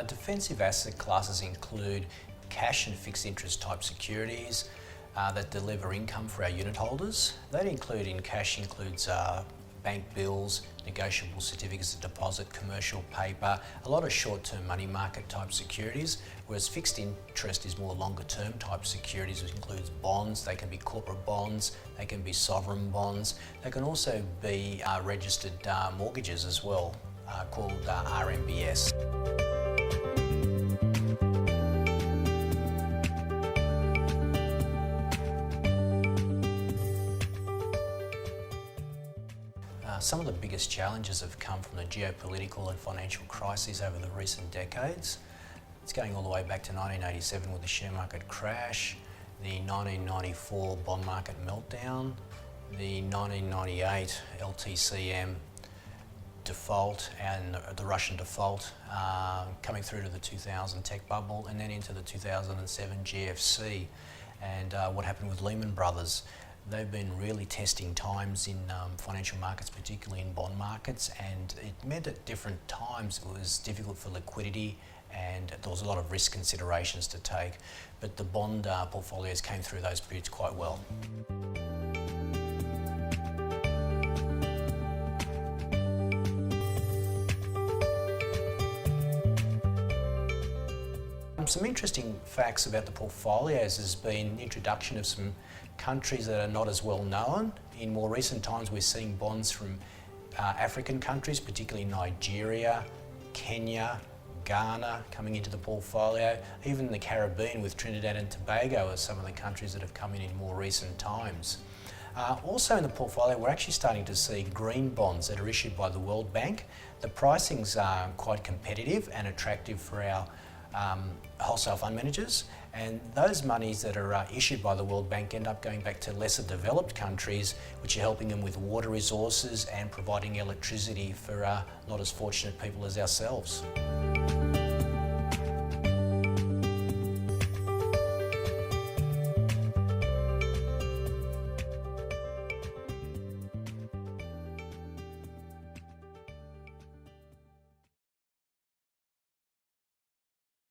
Defensive asset classes include cash and fixed interest type securities that deliver income for our unit holders. That includes bank bills, negotiable certificates of deposit, commercial paper, a lot of short-term money market type securities, whereas fixed interest is more longer-term type securities, which includes bonds. They can be corporate bonds, they can be sovereign bonds, they can also be registered mortgages as well, called RMBS. Some of the biggest challenges have come from the geopolitical and financial crises over the recent decades. It's going all the way back to 1987 with the share market crash, the 1994 bond market meltdown, the 1998 LTCM default and the Russian default, coming through to the 2000 tech bubble, and then into the 2007 GFC and what happened with Lehman Brothers. They've been really testing times in financial markets, particularly in bond markets, and it meant at different times it was difficult for liquidity and there was a lot of risk considerations to take, but the bond portfolios came through those periods quite well. Some interesting facts about the portfolios has been the introduction of some countries that are not as well known. In more recent times we're seeing bonds from African countries, particularly Nigeria, Kenya, Ghana coming into the portfolio. Even the Caribbean with Trinidad and Tobago are some of the countries that have come in more recent times. Also in the portfolio we're actually starting to see green bonds that are issued by the World Bank. The pricing's quite competitive and attractive for our wholesale fund managers, and those monies that are issued by the World Bank end up going back to lesser developed countries, which are helping them with water resources and providing electricity for not as fortunate people as ourselves.